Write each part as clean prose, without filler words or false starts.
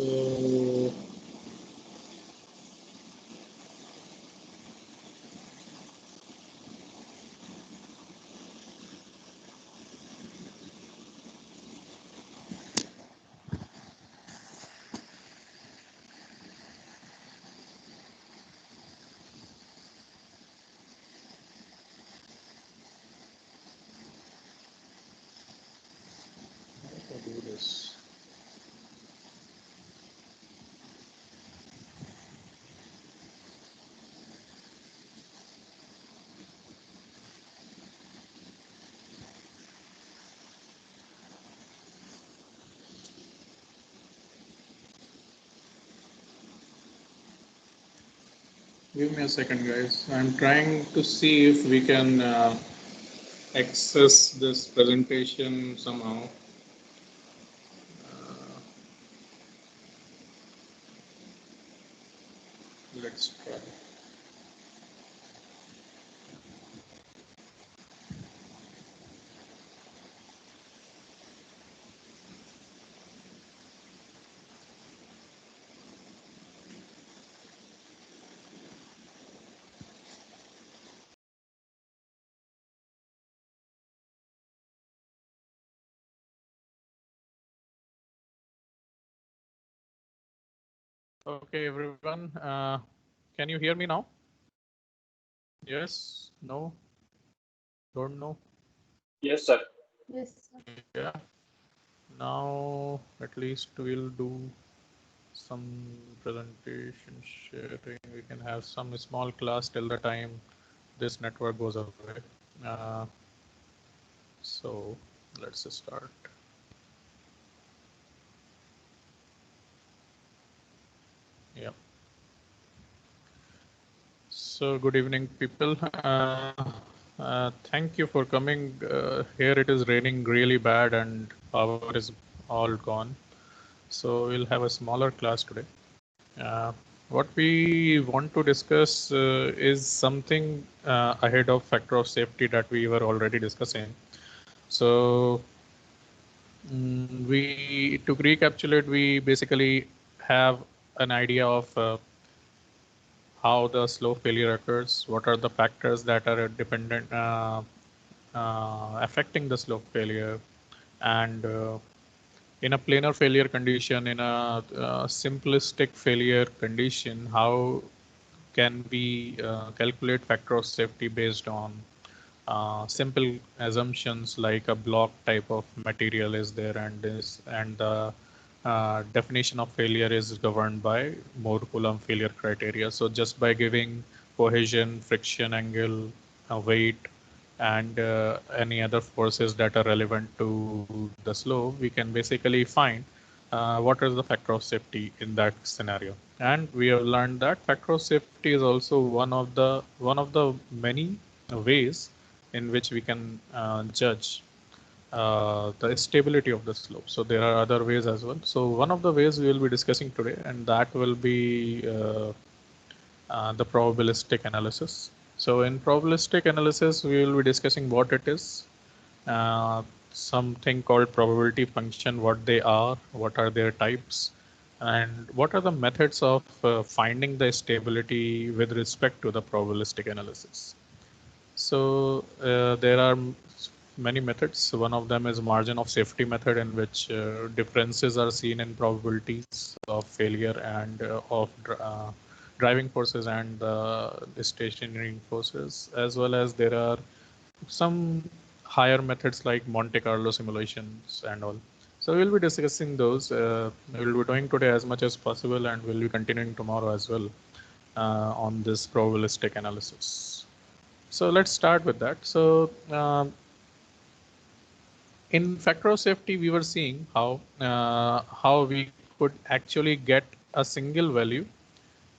So how to do this? Give me a second, guys. I'm trying to see if we can access this presentation somehow. Let's try. Okay, everyone. Can you hear me now? Yes? No? Don't know? Yes, sir. Yes, sir. Yeah. Now, at least we'll do some presentation sharing. We can have some small class till the time this network goes away. So let's start. Yeah. So good evening, people. Thank you for coming. Here it is raining really bad and power is all gone. So we'll have a smaller class today. What we want to discuss is something ahead of factor of safety that we were already discussing. So to recapitulate, we basically have an idea of how the slow failure occurs, what are the factors that are dependent affecting the slow failure, and in a planar failure condition, in a simplistic failure condition, how can we calculate factor of safety based on simple assumptions like a block type of material is there and the definition of failure is governed by Moore-Coulomb failure criteria. So just by giving cohesion, friction angle, weight, and any other forces that are relevant to the slope, we can basically find what is the factor of safety in that scenario. And we have learned that factor of safety is also one of the many ways in which we can judge the stability of the slope. So there are other ways as well. So one of the ways we will be discussing today, and that will be the probabilistic analysis. So in probabilistic analysis, we will be discussing what it is, uh, something called probability function, what they are, what are their types, and what are the methods of finding the stability with respect to the probabilistic analysis. So there are many methods. One of them is margin of safety method, in which differences are seen in probabilities of failure and of driving forces and stationary forces, as well as there are some higher methods like Monte Carlo simulations and all. So we'll be discussing those. We'll be doing today as much as possible, and we'll be continuing tomorrow as well on this probabilistic analysis. So let's start with that. So in factor of safety, we were seeing how we could actually get a single value,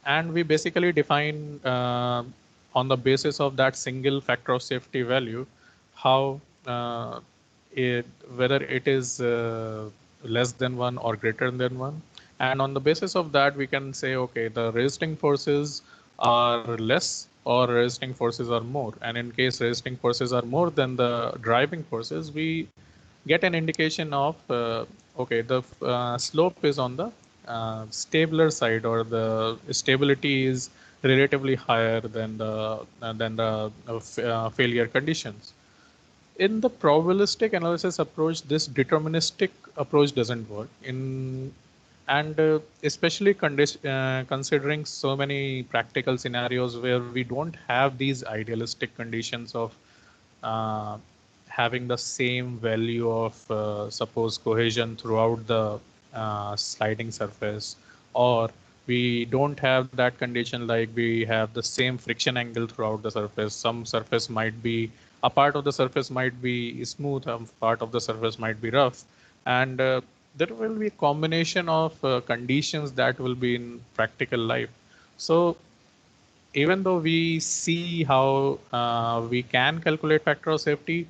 and we basically define on the basis of that single factor of safety value how it, whether it is less than one or greater than one. And on the basis of that, we can say, okay, the resisting forces are less or resisting forces are more. And in case resisting forces are more than the driving forces, we get an indication of, okay, the slope is on the stabler side, or the stability is relatively higher than the failure conditions. In the probabilistic analysis approach, this deterministic approach doesn't work. And especially considering so many practical scenarios where we don't have these idealistic conditions of uh, having the same value of suppose cohesion throughout the sliding surface, or we don't have that condition like we have the same friction angle throughout the surface. Some surface might be, a part of the surface might be smooth, a part of the surface might be rough, and there will be a combination of conditions that will be in practical life. So even though we see how we can calculate factor of safety,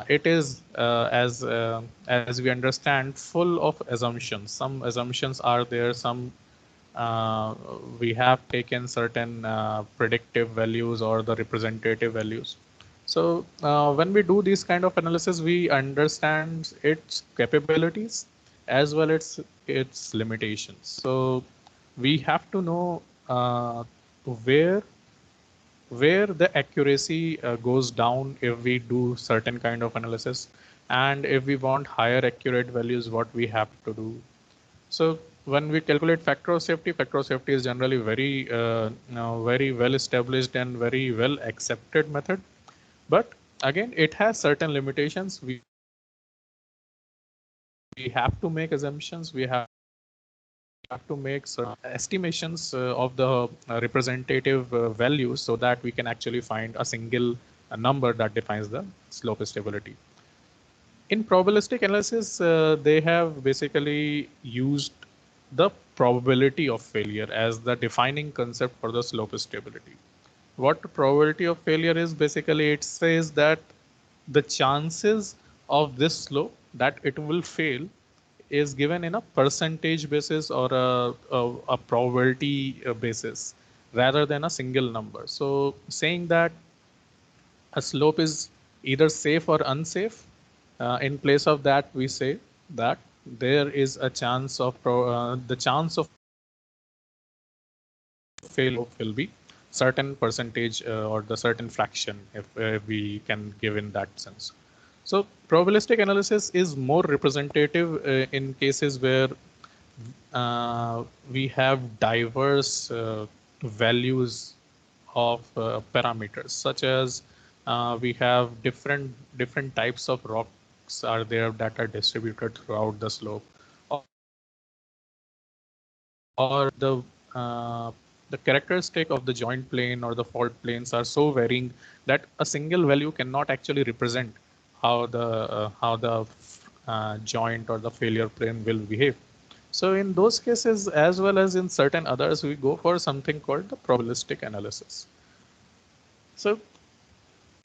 it is as we understand full of assumptions. Some assumptions are there. Some we have taken certain predictive values or the representative values. So when we do this kind of analysis, we understand its capabilities as well as its limitations. So we have to know where the accuracy goes down if we do certain kind of analysis, and if we want higher accurate values, what we have to do. So when we calculate factor of safety is generally very well established and very well accepted method. But again, it has certain limitations. We have to make assumptions. We have to make certain estimations of the representative values so that we can actually find a single number that defines the slope stability. In probabilistic analysis, they have basically used the probability of failure as the defining concept for the slope stability. What probability of failure is, basically it says that the chances of this slope that it will fail is given in a percentage basis or a probability basis rather than a single number. So saying that a slope is either safe or unsafe, in place of that we say that there is a chance of the chance of fail will be certain percentage or the certain fraction, if we can give in that sense. So probabilistic analysis is more representative in cases where we have diverse values of parameters, such as we have different types of rocks are there that are distributed throughout the slope, or uh, the characteristic of the joint plane or the fault planes are so varying that a single value cannot actually represent how the joint or the failure plane will behave. So in those cases, as well as in certain others, we go for something called the probabilistic analysis. So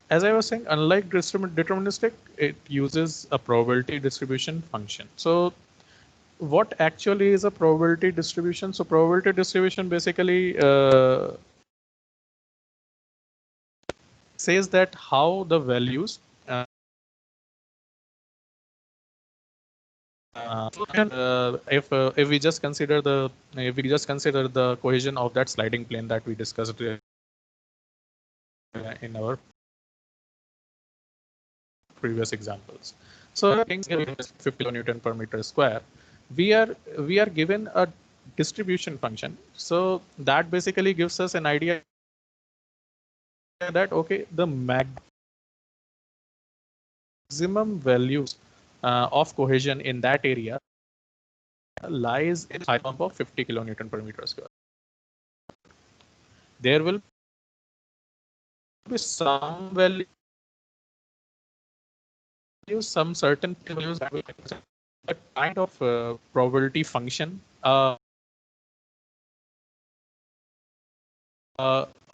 as I was saying, unlike deterministic, it uses a probability distribution function. So what actually is a probability distribution? So probability distribution basically says that how the values if we just consider the cohesion of that sliding plane that we discussed in our previous examples. So things 50 kilonewton per meter square, we are given a distribution function. So that basically gives us an idea that okay, the maximum values of cohesion in that area lies in high pump of 50 kilonewton per meter square. There will be some values, some certain values that will a kind of probability function, a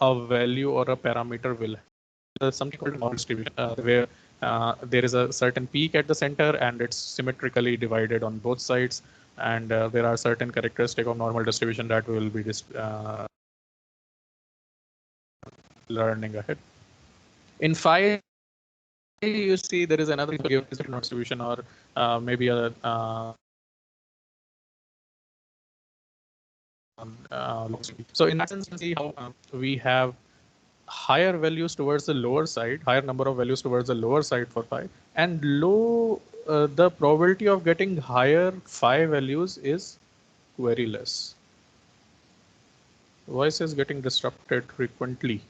value or a parameter will have something called normal distribution, where there is a certain peak at the center and it's symmetrically divided on both sides, and there are certain characteristic of normal distribution that we will be learning ahead. In phi, you see there is another distribution, or maybe a so in that sense, you can see how we have higher values towards the lower side, higher number of values towards the lower side for phi, and low, the probability of getting higher phi values is very less. Voice is getting disrupted frequently.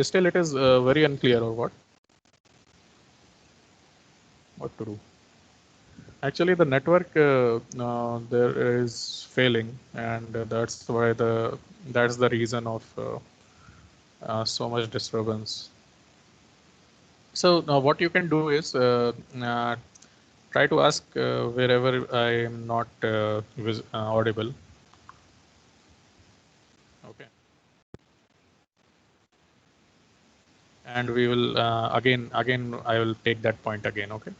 Still, it is very unclear or what to do. Actually, the network there is failing, and that's the reason of so much disturbance. So now what you can do is try to ask wherever I am not audible. Okay. And we will again I will take that point again. Okay.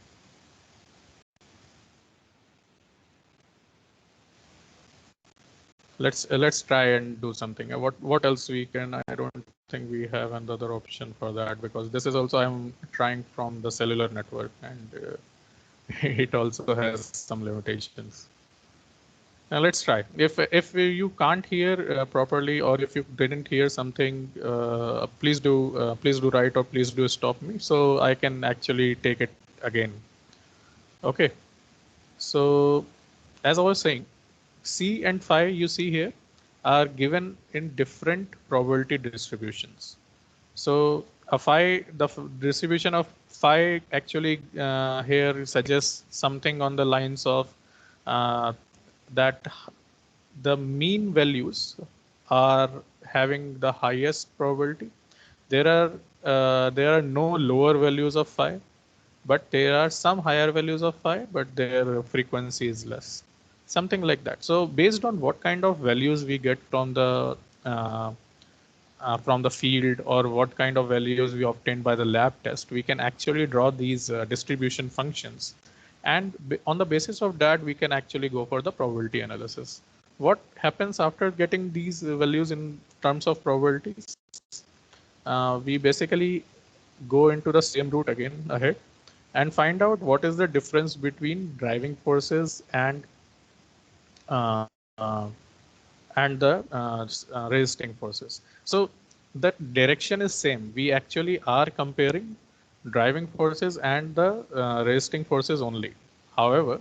Let's try and do something. What else we can? I don't think we have another option for that, because this is also I'm trying from the cellular network, and it also has some limitations. Now let's try. If you can't hear properly, or if you didn't hear something, please do write, or please do stop me so I can actually take it again. Okay. So as I was saying, C and phi you see here are given in different probability distributions. So the distribution of phi actually here suggests something on the lines of that the mean values are having the highest probability. There are no lower values of phi, but there are some higher values of phi, but their frequency is less. Something like that. So based on what kind of values we get uh, from the field, or what kind of values we obtain by the lab test, we can actually draw these distribution functions. And on the basis of that, we can actually go for the probability analysis. What happens after getting these values in terms of probabilities? We basically go into the same route again ahead and find out what is the difference between driving forces uh, uh, and the resisting forces. So the direction is same. We actually are comparing driving forces and the resisting forces only. However,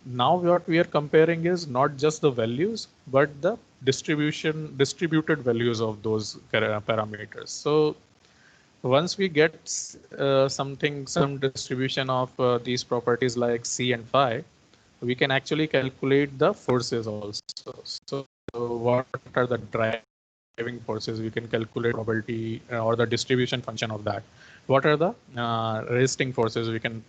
now what we are comparing is not just the values, but the distributed values of those parameters. So once we get some distribution of these properties like C and phi, we can actually calculate the forces also. So what are the driving forces? We can calculate probability or the distribution function of that. What are the resisting forces? We can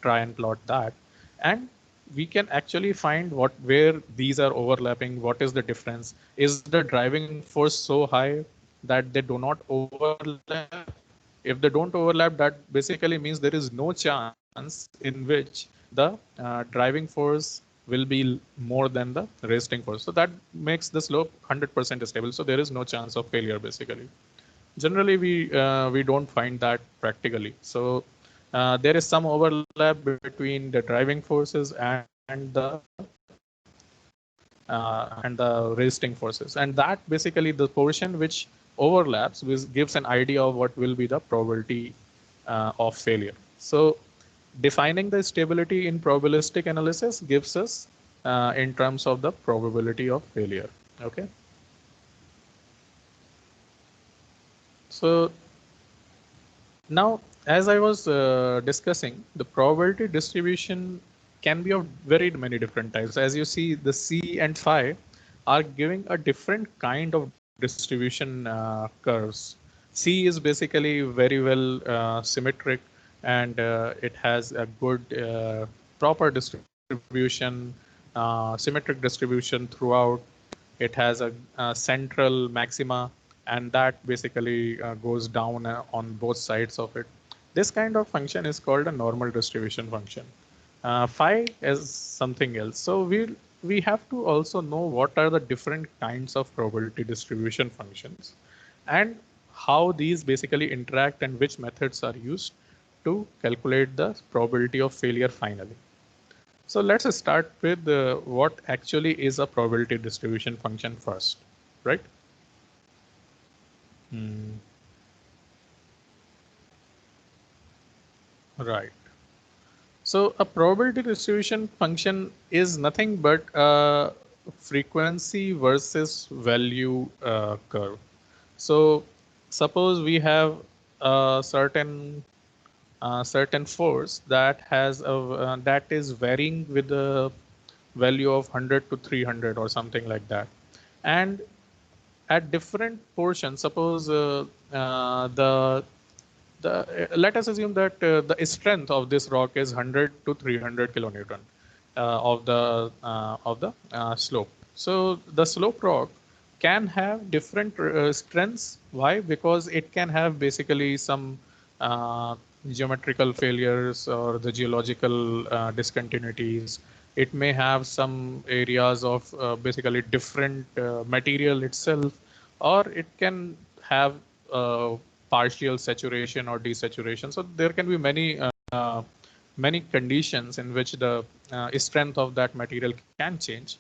try and plot that, and we can actually find where these are overlapping. What is the difference? Is the driving force so high that they do not overlap? If they don't overlap, that basically means there is no chance in which the driving force will be more than the resisting force. So that makes the slope 100% stable. So there is no chance of failure basically. Generally, we don't find that practically. So there is some overlap between the driving forces and the resisting forces, and that basically the portion which overlaps gives an idea of what will be the probability of failure. So defining the stability in probabilistic analysis gives us in terms of the probability of failure. Okay. So now, as I was discussing, the probability distribution can be of very many different types. As you see, the C and phi are giving a different kind of distribution curves. C is basically very well symmetric, and it has a good proper distribution, symmetric distribution throughout. It has a central maxima, and that basically goes down on both sides of it. This kind of function is called a normal distribution function. Phi is something else. So we have to also know what are the different kinds of probability distribution functions, and how these basically interact, and which methods are used to calculate the probability of failure finally. So let's start with what actually is a probability distribution function first, right? Right. So a probability distribution function is nothing but a frequency versus value curve. So suppose we have a certain force that has that is varying with the value of 100 to 300 or something like that, and at different portions, suppose let us assume that the strength of this rock is 100 to 300 kilonewton of the slope. So the slope rock can have different strengths. Why? Because it can have basically some uh, geometrical failures or the geological discontinuities. It may have some areas of basically different material itself, or it can have partial saturation or desaturation. So there can be many conditions in which the strength of that material can change.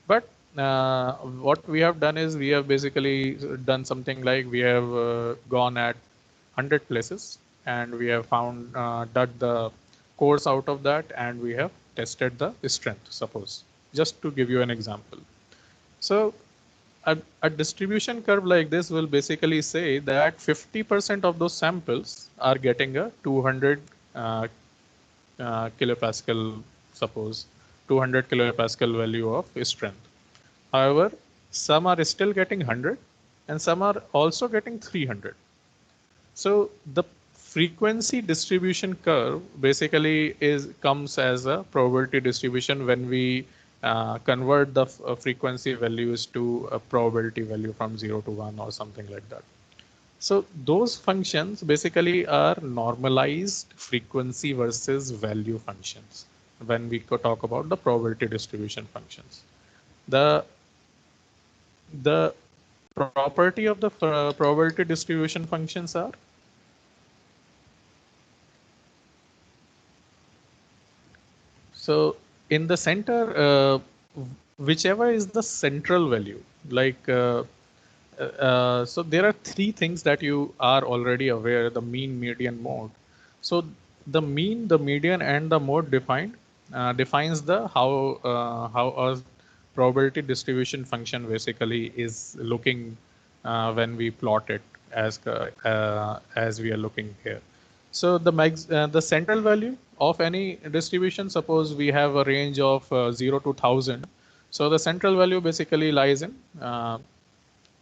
But what we have done is we have basically done something like we have gone at 100 places and we have found dug the cores out of that and we have tested the strength, suppose, just to give you an example. So a distribution curve like this will basically say that 50% of those samples are getting a 200 uh, kilopascal, suppose 200 kilopascal value of strength. However, some are still getting 100 and some are also getting 300. So the frequency distribution curve basically comes as a probability distribution when we convert the frequency values to a probability value from 0 to 1 or something like that. So those functions basically are normalized frequency versus value functions when we talk about the probability distribution functions. The the property of the probability distribution functions are, so in the center, whichever is the central value, like so there are three things that you are already aware: the mean, median, mode. So the mean, the median, and the mode defines the how a probability distribution function basically is looking when we plot it as we are looking here. So the central value of any distribution, suppose we have a range of 0 to 1000. So the central value basically lies in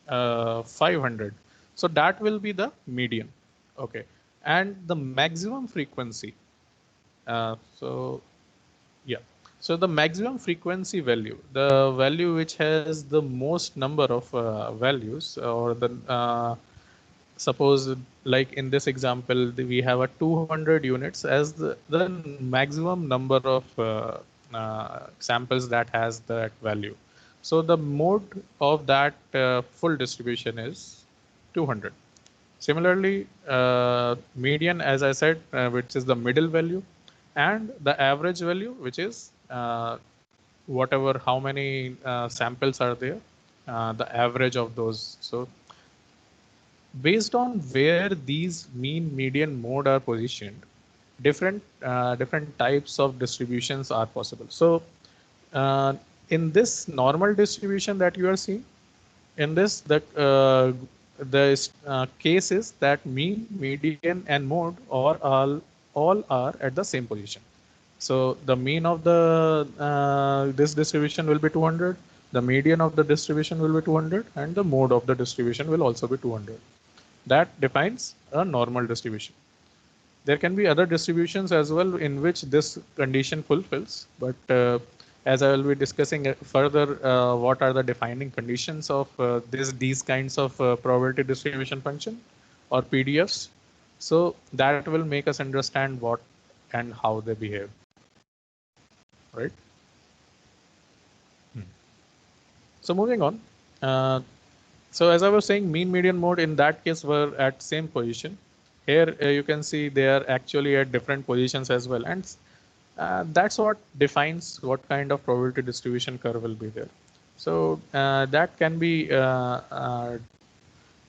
500. So that will be the median. Okay. And the maximum frequency. So yeah. So the maximum frequency value, the value which has the most number of values, or the suppose like in this example, we have a 200 units as the maximum number of samples that has that value. So the mode of that full distribution is 200. Similarly, median, as I said, which is the middle value, and the average value, which is whatever, how many samples are there, the average of those. So based on where these mean, median, mode are positioned, different types of distributions are possible. So in this normal distribution that you are seeing, in this the case is that mean, median, and mode all are at the same position. So the mean of the this distribution will be 200, the median of the distribution will be 200, and the mode of the distribution will also be 200. That defines a normal distribution. There can be other distributions as well in which this condition fulfills, but as I will be discussing further, what are the defining conditions of these kinds of probability distribution function or PDFs. So that will make us understand what and how they behave, right? Hmm. So moving on. So as I was saying, mean, median, mode in that case were at same position. Here you can see they are actually at different positions as well. And That's what defines what kind of probability distribution curve will be there. So that can be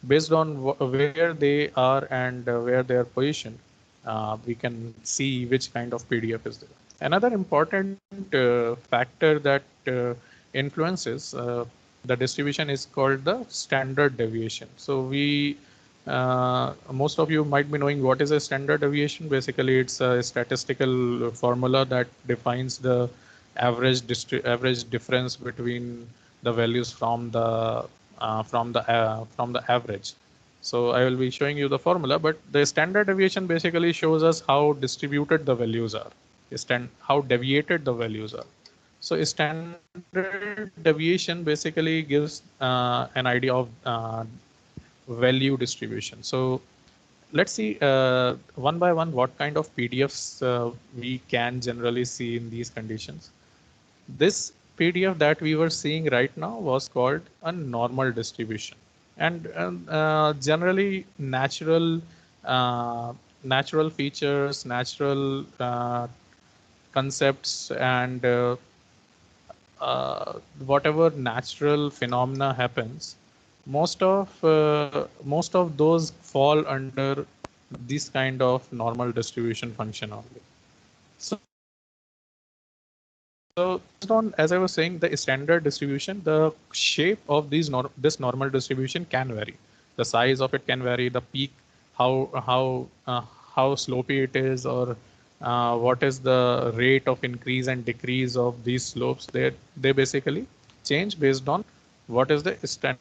based on where they are and where they are positioned. We can see which kind of PDF is there. Another important factor that influences the distribution is called the standard deviation. So most of you might be knowing what is a standard deviation. Basically, it's a statistical formula that defines the average difference between the values from the average. So I will be showing you the formula, but the standard deviation basically shows us how distributed the values are, how deviated the values are. So standard deviation basically gives an idea of value distribution. So let's see one by one what kind of PDFs we can generally see in these conditions. This PDF that we were seeing right now was called a normal distribution, and generally natural features, natural concepts, and whatever natural phenomena happens, most of those fall under this kind of normal distribution function only. So based on, as I was saying, the standard distribution, the shape of this normal distribution can vary. The size of it can vary. The peak, how slopey it is, or what is the rate of increase and decrease of these slopes. They basically change based on what is the standard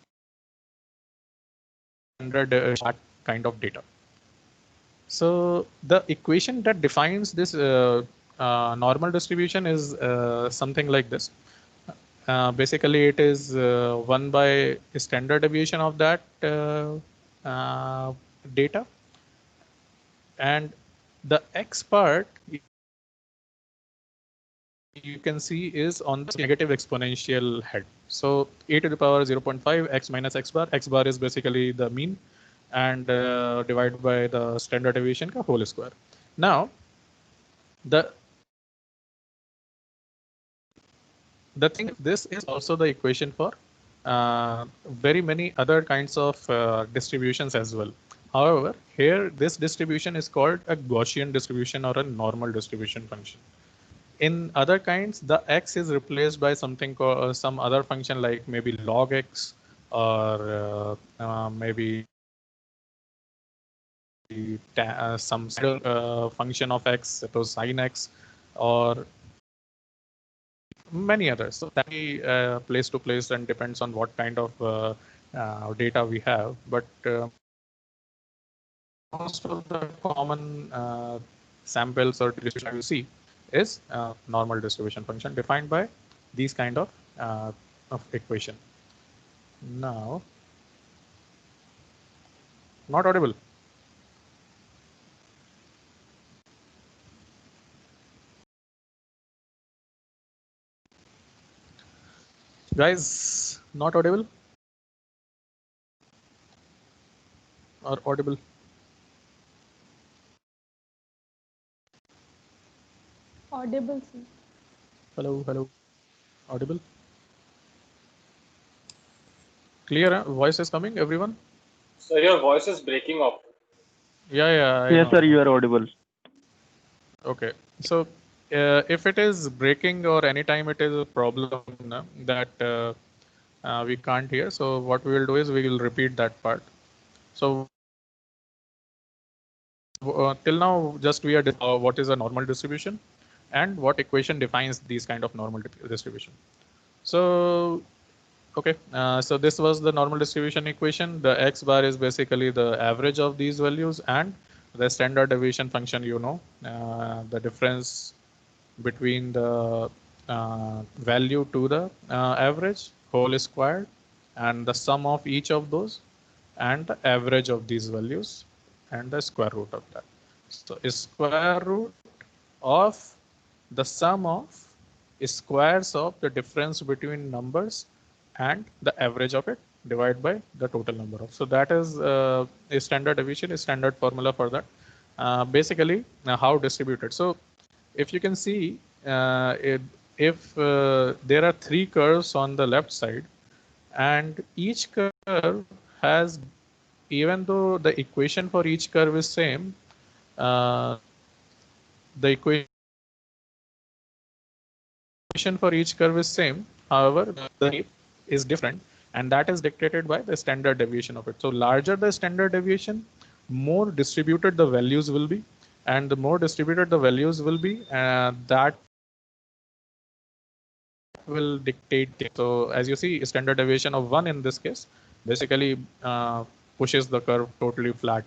kind of data. So the equation that defines this normal distribution is something like this. Basically, it is 1 by standard deviation of that data. And the x part you can see is on the negative exponential head. So a to the power 0.5 x minus x bar is basically the mean, and divided by the standard deviation ka whole square. Now, the thing, this is also the equation for very many other kinds of distributions as well. However, here this distribution is called a Gaussian distribution or a normal distribution function. In other kinds, the x is replaced by something called some other function like maybe log x, or maybe some function of x, suppose sin x, or many others. So that be place to place and depends on what kind of data we have. But most of the common samples or distribution you see is normal distribution function defined by these kind of equation. Now, not audible. Guys, not audible or audible? Audible, sir. Hello, hello. Audible? Clear? Voice is coming, everyone? So your voice is breaking off. Yeah, I Yes, know. sir, you are audible. Okay. So if it is breaking or anytime it is a problem that we can't hear, so what we will do is we will repeat that part. So till now, just we are what is a normal distribution and what equation defines these kind of normal distribution. So, okay, so this was the normal distribution equation. The x bar is basically the average of these values, and the standard deviation function, the difference between the value to the average whole squared, and the sum of each of those, and the average of these values, and the square root of that. So square root of the sum of squares of the difference between numbers and the average of it divided by the total number of. So that is a standard deviation, a standard formula for that. Basically, how distributed. So if you can see, if there are three curves on the left side, and each curve has, even though the equation for each curve is same, the equation for each curve is same. However, the shape is different, and that is dictated by the standard deviation of it. So larger the standard deviation, more distributed the values will be, and the more distributed the values will be, that will dictate. So as you see, standard deviation of 1 in this case basically pushes the curve totally flat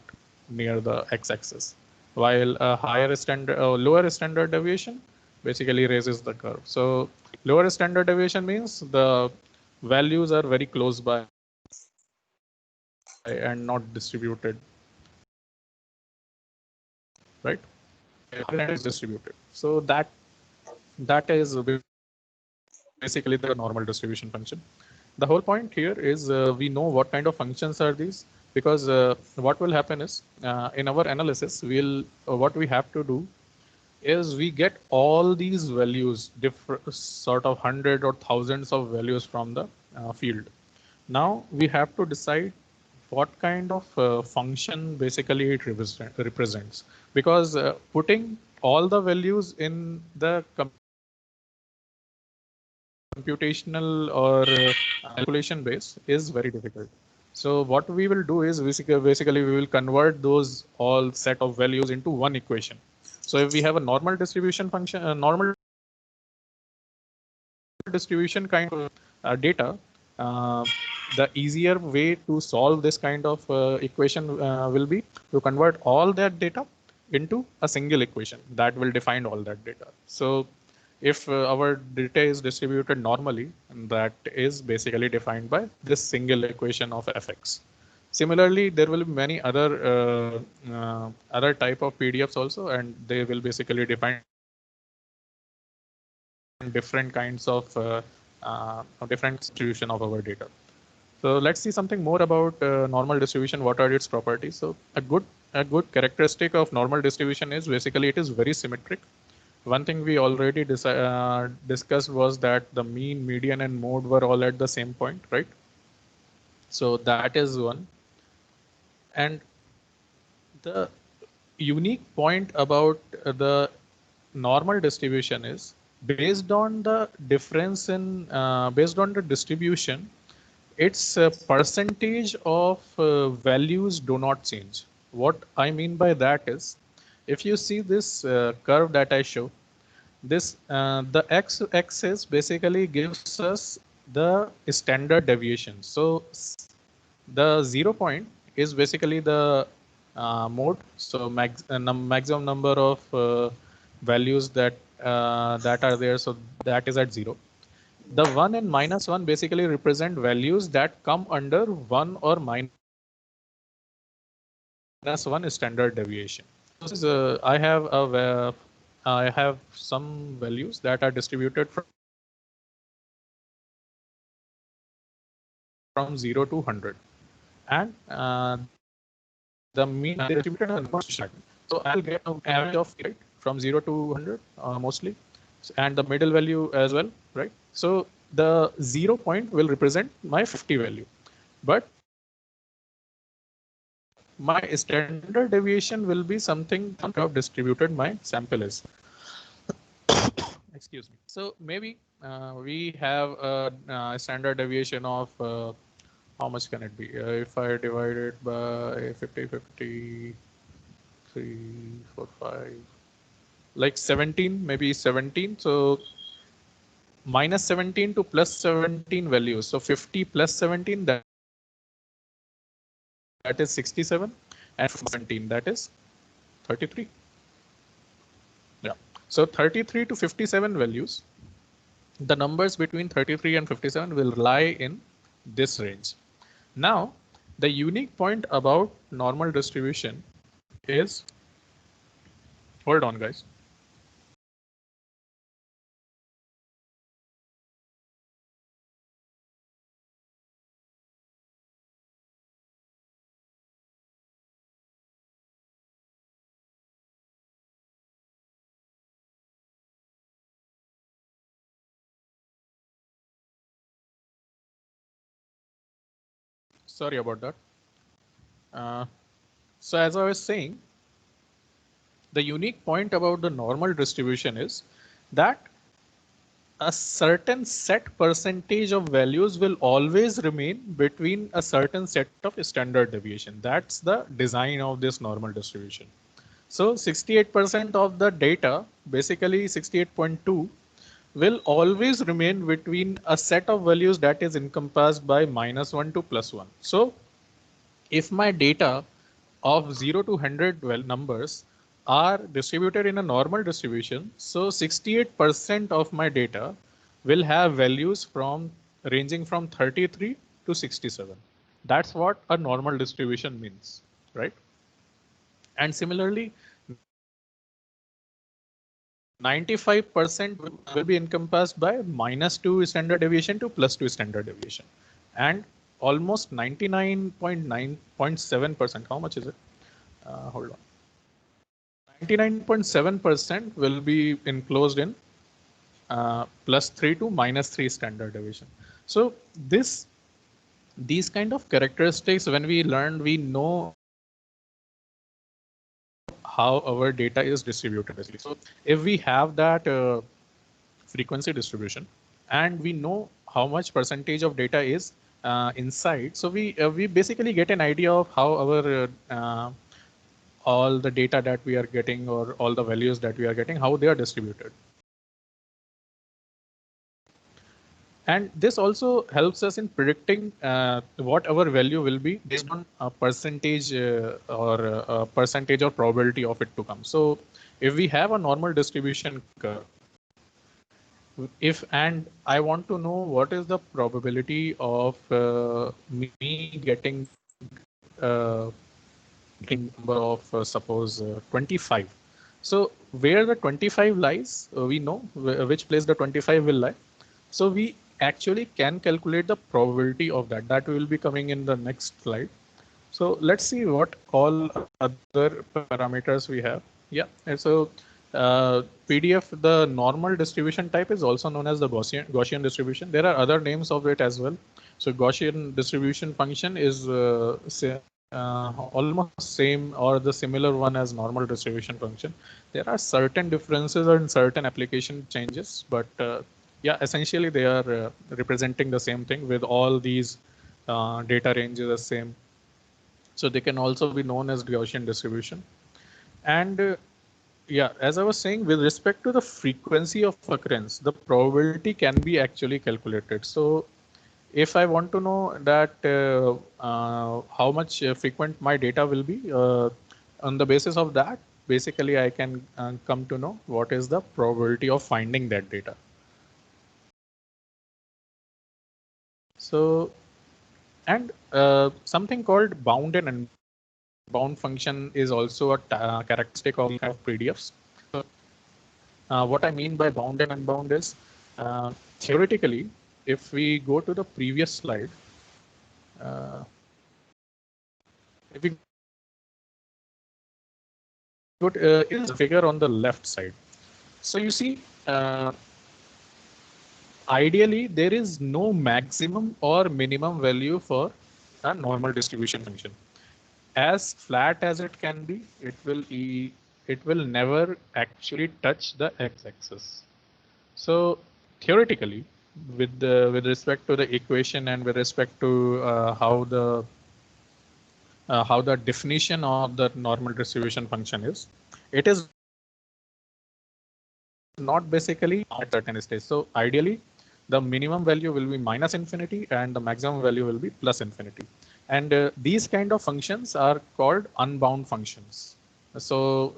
near the x-axis, while a lower standard deviation basically raises the curve. So lower standard deviation means the values are very close by and not distributed, right? Higher is distributed. So that is basically the normal distribution function. The whole point here is we know what kind of functions are these, because what will happen is in our analysis, what we have to do is we get all these values, different sort of hundred or thousands of values from the field. Now we have to decide what kind of function basically it represents, because putting all the values in the computational or calculation base is very difficult. So what we will do is basically we will convert those all set of values into one equation. So if we have a normal distribution function, a normal distribution kind of data, uh, the easier way to solve this kind of equation will be to convert all that data into a single equation that will define all that data. So if our data is distributed normally, that is basically defined by this single equation of fx. Similarly, there will be many other type of PDFs also, and they will basically define different kinds of different distribution of our data. So let's see something more about normal distribution. What are its properties? So a good characteristic of normal distribution is basically it is very symmetric. One thing we already discussed was that the mean, median, and mode were all at the same point, right? So that is one. And the unique point about the normal distribution is based on the difference in based on the distribution, its percentage of values do not change. What I mean by that is, if you see this curve that I show, this the x-axis basically gives us the standard deviation. So the 0 point is basically the mode. So maximum number of values that are there. So that is at 0. The 1 and -1 basically represent values that come under 1 or -1 standard deviation. This is I have some values that are distributed from 0 to 100, and the mean distributed on the. So I'll get an average of right from 0 to 100 mostly, and the middle value as well, right? So the 0 point will represent my 50 value, but my standard deviation will be something I've distributed my sample is. Excuse me. So maybe we have a standard deviation of how much can it be? If I divide it by 50, 50, 3, 4, 5, like 17, maybe 17. So -17 to +17 values. So 50 plus 17, that is 67, and 17, that is 33. Yeah. So 33 to 57 values, the numbers between 33 and 57 will lie in this range. Now, the unique point about normal distribution is, hold on guys. Sorry about that. So as I was saying, the unique point about the normal distribution is that a certain set percentage of values will always remain between a certain set of standard deviation. That's the design of this normal distribution. So 68% of the data, basically 68.2, will always remain between a set of values that is encompassed by -1 to +1. So if my data of 0 to 100 numbers are distributed in a normal distribution, so 68% of my data will have values from ranging from 33 to 67. That's what a normal distribution means, right? And similarly, 95% will be encompassed by -2 standard deviation to +2 standard deviation. And almost 99.9.7%, how much is it? Hold on. 99.7% will be enclosed in +3 to -3 standard deviation. So these kind of characteristics, when we learn, we know how our data is distributed basically. So if we have that frequency distribution and we know how much percentage of data is inside, so we basically get an idea of how our all the data that we are getting or all the values that we are getting, how they are distributed. And this also helps us in predicting what our value will be based on a percentage or a percentage or probability of it to come. So if we have a normal distribution curve, and I want to know what is the probability of me getting number of suppose 25. So where the 25 lies, we know which place the 25 will lie. So we actually can calculate the probability of that. That will be coming in the next slide. So let's see what all other parameters we have. Yeah, and so PDF, the normal distribution type is also known as the Gaussian distribution. There are other names of it as well. So Gaussian distribution function is almost same or the similar one as normal distribution function. There are certain differences and certain application changes, but yeah, essentially they are representing the same thing with all these data ranges the same. So they can also be known as Gaussian distribution. And yeah, as I was saying, with respect to the frequency of occurrence, the probability can be actually calculated. So if I want to know that how much frequent my data will be, on the basis of that, basically I can come to know what is the probability of finding that data. So, and something called bound and unbound function is also a characteristic of PDFs. So, what I mean by bound and unbound is theoretically, if we go to the previous slide, if we go to, is a figure on the left side. So you see, ideally, there is no maximum or minimum value for a normal distribution function. As flat as it can be, it will never actually touch the x-axis. So theoretically, with respect to the equation and with respect to how the definition of the normal distribution function is, it is not basically at certain stage. So ideally, the minimum value will be -infinity and the maximum value will be +infinity. And these kind of functions are called unbound functions. So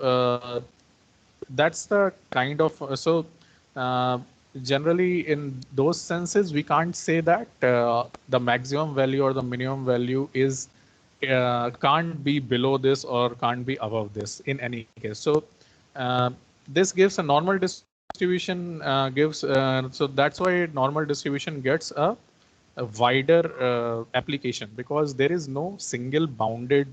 that's the kind of generally in those senses we can't say that the maximum value or the minimum value is can't be below this or can't be above this in any case. So this gives a normal distribution so that's why normal distribution gets a wider application, because there is no single bounded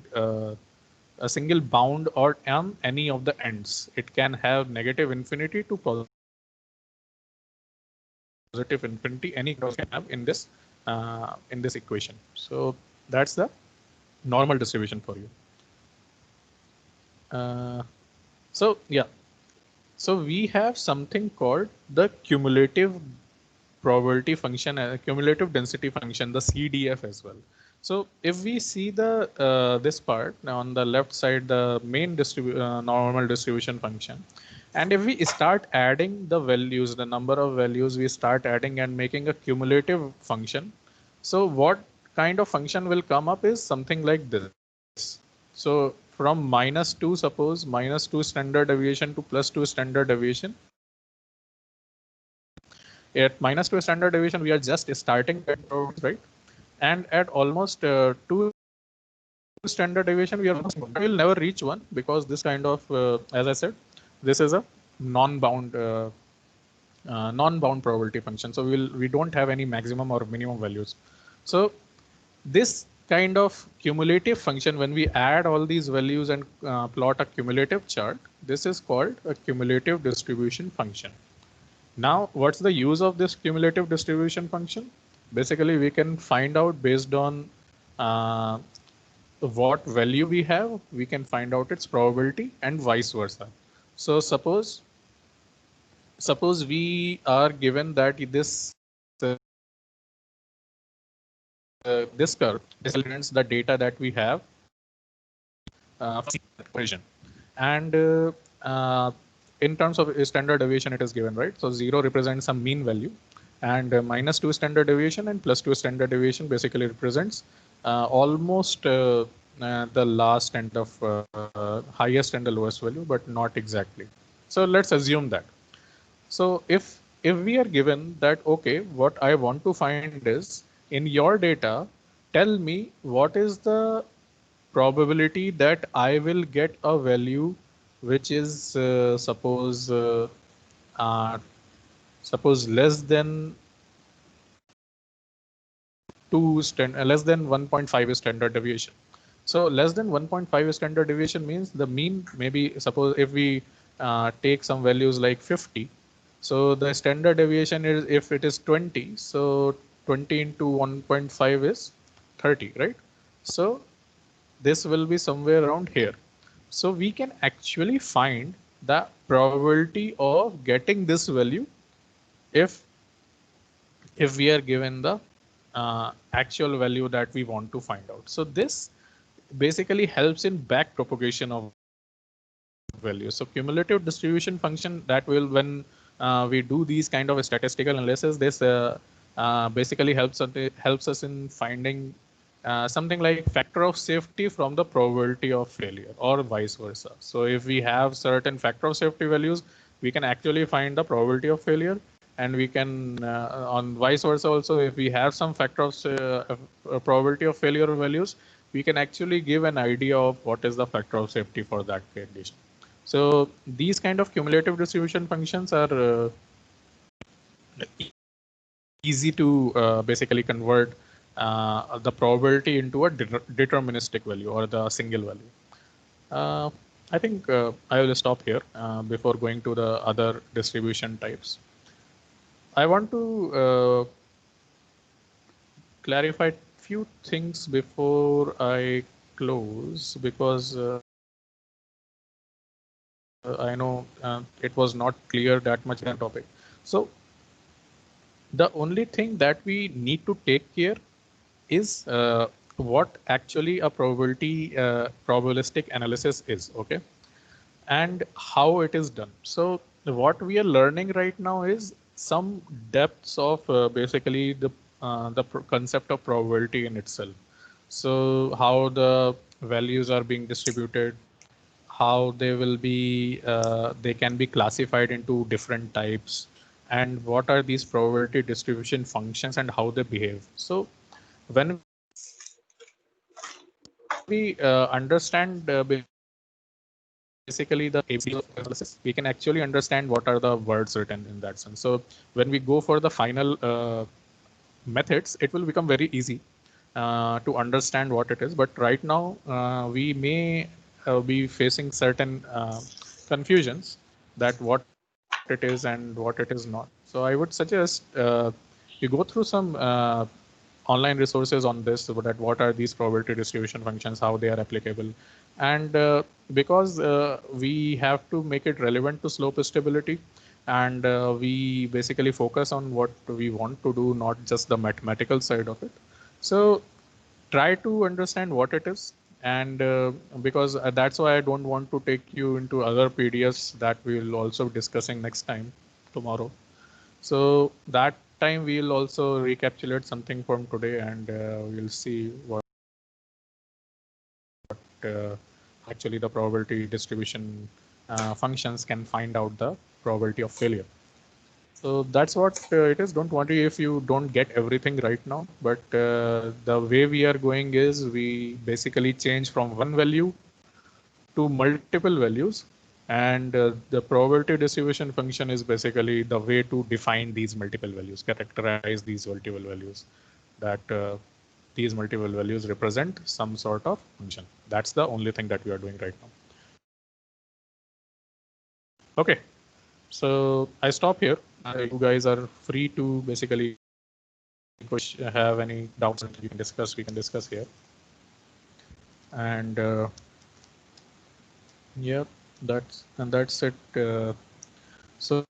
a single bound or on any of the ends. It can have negative infinity to positive infinity, any can have in this equation. So That's the normal distribution for you. So yeah, so we have something called the cumulative probability function, cumulative density function, the CDF as well. So if we see the this part on the left side, the main normal distribution function, and if we start adding the values, the number of values we start adding and making a cumulative function, so what kind of function will come up is something like this. So from -2, suppose -2 standard deviation to +2 standard deviation. At -2 standard deviation, we are just starting at probabilities, right? And at almost 2 standard deviation, we will never reach 1, because this kind of, as I said, this is a non-bound non-bound probability function. So we don't have any maximum or minimum values. So this kind of cumulative function, when we add all these values and plot a cumulative chart, this is called a cumulative distribution function. Now, what's the use of this cumulative distribution function? Basically, we can find out based on what value we have, we can find out its probability and vice versa. So suppose we are given that this curve represents the data that we have version, and in terms of standard deviation, it is given, right? So 0 represents some mean value, and -2 standard deviation and +2 standard deviation basically represents almost the last and of highest and the lowest value, but not exactly. So let's assume that. So if we are given that, okay, what I want to find is, in your data, tell me what is the probability that I will get a value which is suppose less than less than 1.5 standard deviation. So less than 1.5 standard deviation means the mean, maybe suppose if we take some values like 50. So the standard deviation is, if it is 20, so 20 into 1.5 is 30, right? So this will be somewhere around here. So we can actually find the probability of getting this value if we are given the actual value that we want to find out. So this basically helps in back propagation of value. So cumulative distribution function, that will, when we do these kind of statistical analysis, this basically helps us in finding something like factor of safety from the probability of failure, or vice versa. So if we have certain factor of safety values, we can actually find the probability of failure, and we can on vice versa also, if we have some factor of probability of failure values, we can actually give an idea of what is the factor of safety for that condition. So these kind of cumulative distribution functions are easy to basically convert the probability into a deterministic value, or the single value. I think I will stop here before going to the other distribution types. I want to clarify few things before I close, because I know it was not clear that much in the topic. So the only thing that we need to take care is what actually a probabilistic analysis is, okay, and how it is done. So what we are learning right now is some depths of basically the concept of probability in itself. So how the values are being distributed, how they will be they can be classified into different types, and what are these probability distribution functions and how they behave. So when we understand basically the ABCs of analysis, we can actually understand what are the words written in that sense. So when we go for the final methods, it will become very easy to understand what it is. But right now, we may be facing certain confusions that what it is and what it is not. So I would suggest you go through some online resources on this, that what are these probability distribution functions, how they are applicable. And because we have to make it relevant to slope stability, and we basically focus on what we want to do, not just the mathematical side of it. So try to understand what it is. And because that's why I don't want to take you into other PDFs that we will also be discussing next time tomorrow. So that time we'll also recapitulate something from today, and we'll see what uh, actually the probability distribution functions can find out the probability of failure. So that's what it is. Don't worry if you don't get everything right now, but the way we are going is we basically change from one value to multiple values, and the probability distribution function is basically the way to define these multiple values, characterize these multiple values, that these multiple values represent some sort of function. That's the only thing that we are doing right now. Okay, so I stop here. You guys are free to basically have any doubts that you can discuss, we can discuss here. And yeah, that's it. So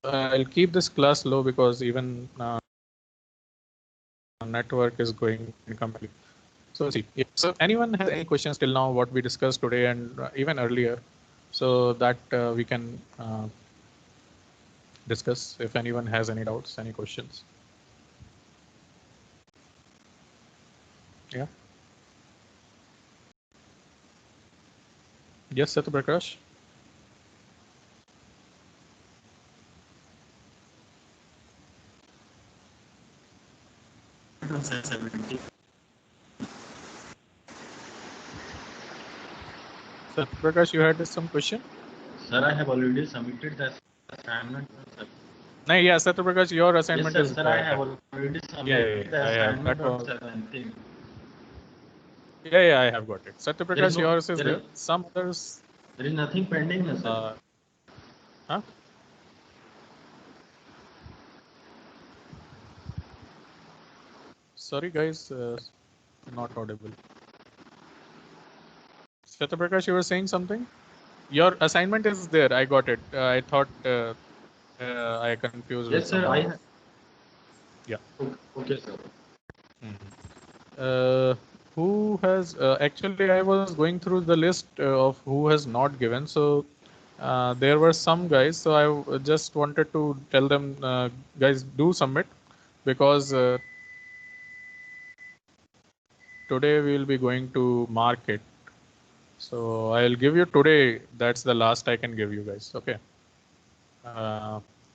I'll keep this class low because even network is going incomplete. So see, so anyone has any questions till now what we discussed today and even earlier, so that we can discuss if anyone has any doubts, any questions. Yeah. Yes, Satya Prakash. Satya Prakash, you had some question? Sir, I have already submitted the assignment. No, yeah, Satya Prakash, your assignment Yes, is. sir, I have already submitted the I have. assignment That on was. 17th. Yeah, I have got it. Satya There is Prakash, no- yours is there there. is- Some others. There is nothing pending, no, sir. Huh? Sorry, guys, not audible. Satya Prakash, you were saying something? Your assignment is there. I got it. I thought I confused with Yes, sir, someone else. Yeah. Okay, sir. Who has actually? I was going through the list of who has not given. So there were some guys. So I just wanted to tell them, guys, do submit, because today we will be going to mark it. So I'll give you today. That's the last I can give you guys. Okay.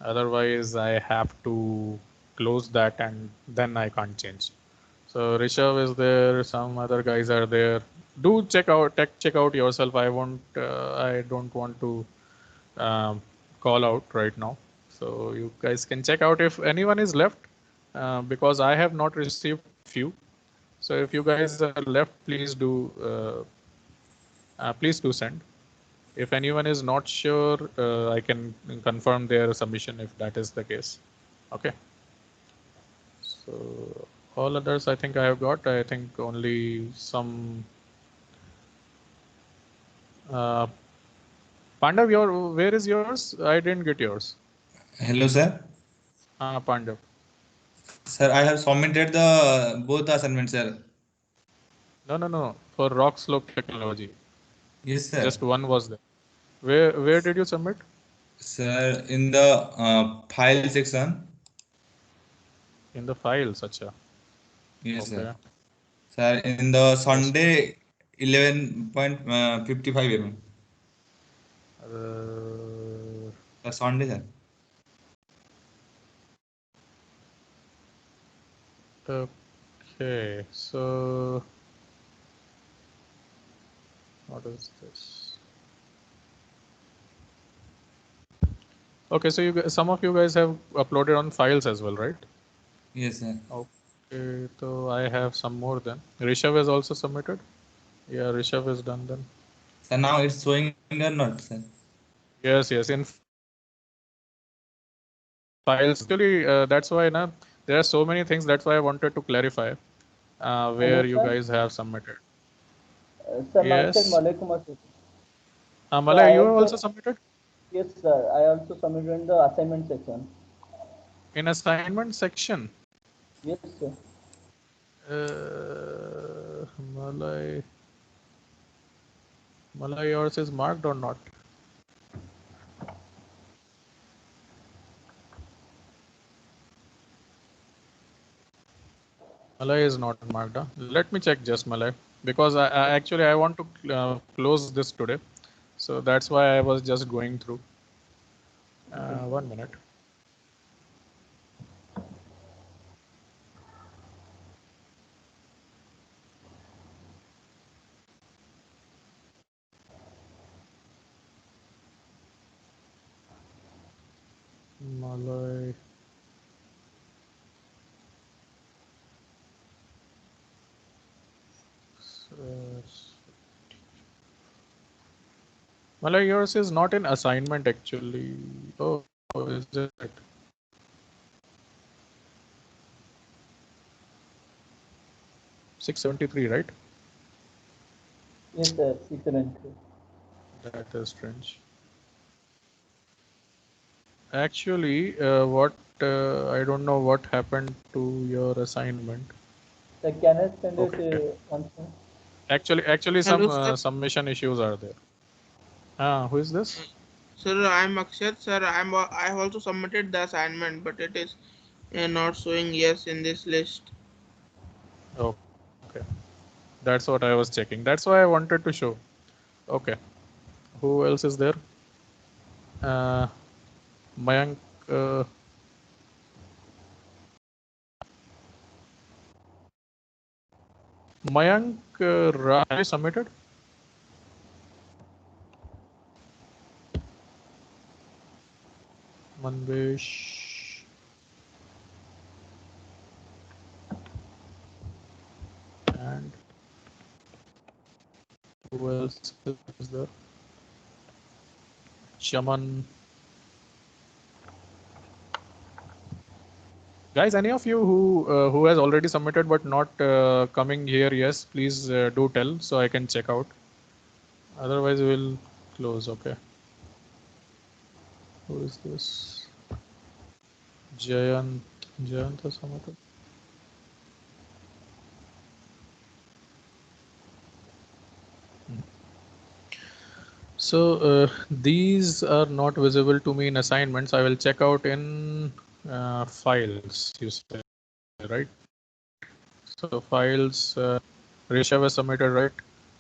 Otherwise, I have to close that and then I can't change. So Rishabh is there. Some other guys are there. Do check out yourself. I don't want to call out right now. So you guys can check out if anyone is left, because I have not received few. So if you guys are left, please do send. If anyone is not sure, I can confirm their submission if that is the case. Okay. So all others I think I have got. I think only some. Uh, Pandav, where is yours? I didn't get yours. Hello, sir. Pandav. Sir, I have submitted the both the assignments, sir. No. For rock slope technology. Yes, sir. Just one was there. Where did you submit? Sir, in the file section. In the files, acha. Yes, Okay. sir. Sir, in the Sunday 11.55 mm. The Sunday, sir. Okay. So what is this? Okay, so some of you guys have uploaded on files as well, right? Yes, sir. Okay, so I have some more then. Rishabh has also submitted. Yeah, Rishabh is done then. Sir, now it's showing or not, sir? Yes. In files, actually, that's why na, There are so many things. That's why I wanted to clarify where you sir. guys have submitted. Sir, myself Yes. Malay Kumar. Sir, Malay, I you have also also submitted yes, sir. I also submitted in the assignment section. in assignment section. Yes, sir. Malay, yours is marked or not? Malay is not marked. Huh? Let me check just Malay, because I actually I want to close this today, so that's why I was just going through. 1 minute. Malay. Malay, yours is not in assignment actually. Oh, is it? 673, right? Yes, sir. 673. That is strange. Actually, what I don't know what happened to your assignment. Sir, can I send it Okay. once more? Actually, some Hello, sir. submission issues are there. Who is this? Sir, I'm Akshat. Sir, I have also submitted the assignment, but it is not showing yes in this list. Oh, okay. That's what I was checking. That's why I wanted to show. Okay. Who else is there? Mayank. Mayank Rai submitted. Manvesh. And who else is there? Chaman. Guys, any of you who has already submitted but not coming here, yes, please do tell so I can check out. Otherwise, we'll close. Okay. Who is this? Jayant. Jayant has submitted. So these are not visible to me in assignments. I will check out in files. You say, right? So files. Rishabh has submitted, right?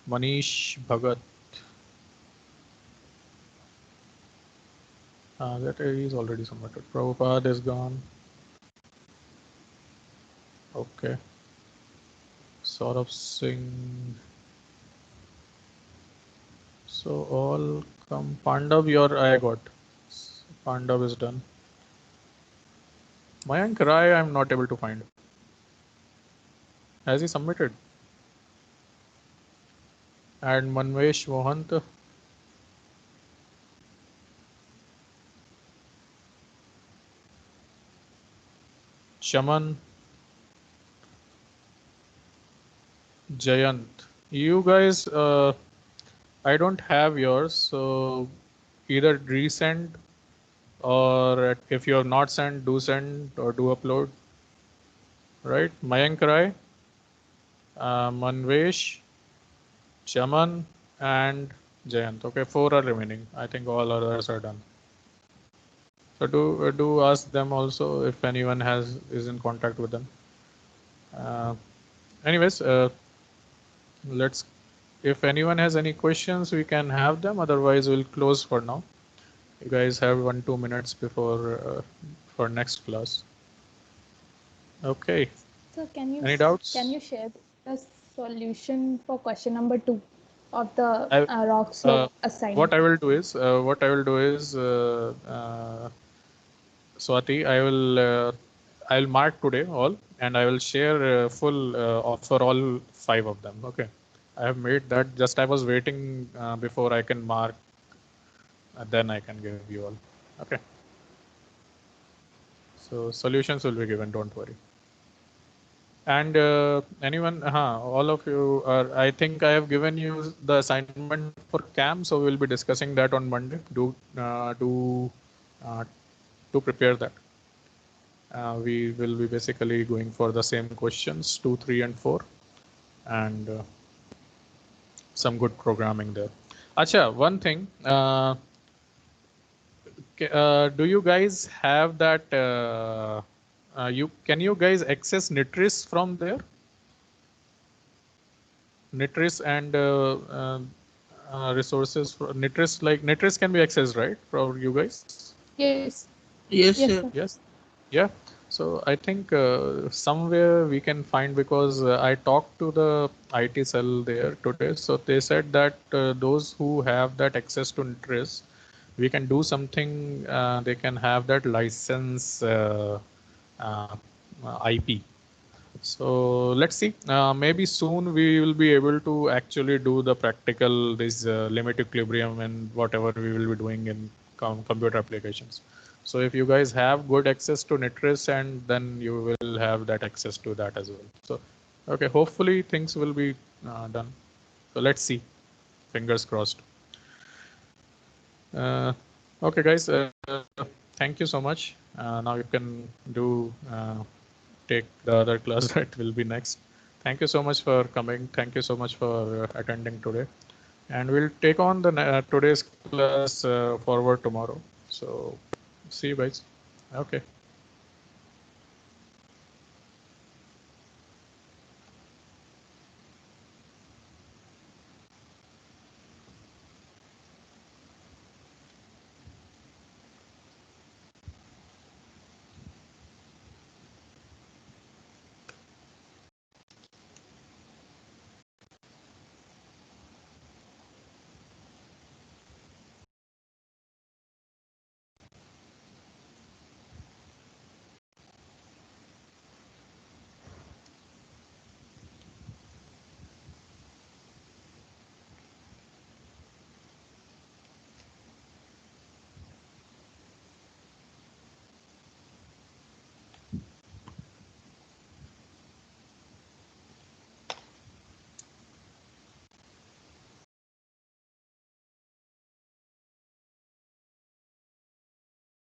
Manish Bhagat. That is already submitted. Prabhupada is gone. Okay. Saurabh Singh. So all come. Pandav, your I got. Pandav is done. Mayank Rai, I'm not able to find. Has he submitted? And Manvesh Mohant. Chaman. Jayant. You guys, I don't have yours, so either resend or if you have not sent, do send or do upload. Right? Mayank Rai, Manvesh, Chaman, and Jayant. Okay, 4 are remaining. I think all others are done. So do ask them also if anyone is in contact with them. Anyways, let's. If anyone has any questions, we can have them. Otherwise, we'll close for now. You guys have 1-2 minutes before for next class. Okay. So Any doubts? can you share the solution for question number 2 of the I, rock slope assignment? what I will do is Swati, I'll mark today all, and I will share full for all 5 of them. Okay. I have made that. Just I was waiting before I can mark. Then I can give you all. Okay. So solutions will be given, don't worry. And anyone, all of you are, I think I have given you the assignment for CAM, so we'll be discussing that on Monday. Do to prepare that. We will be basically going for the same questions, 2, 3, and 4, and some good programming there. Acha, one thing. Do you guys have that? Can you guys access Nitris from there? Nitris and resources for Nitris, like Nitris can be accessed, right, for you guys? Yes. Yes, Yes, sir. sir. Yes. Yeah. So I think somewhere we can find, because I talked to the IT cell there today. So they said that those who have that access to Nitris, we can do something. They can have that license IP. So let's see. Maybe soon we will be able to actually do the practical, this limit equilibrium and whatever we will be doing in computer applications. So if you guys have good access to Nitris, and then you will have that access to that as well. So, okay, hopefully things will be done. So let's see. Fingers crossed. Okay, guys. Thank you so much. Now you can do take the other class that will be next. Thank you so much for coming. Thank you so much for attending today. And we'll take on the today's class forward tomorrow. So see you guys. Okay.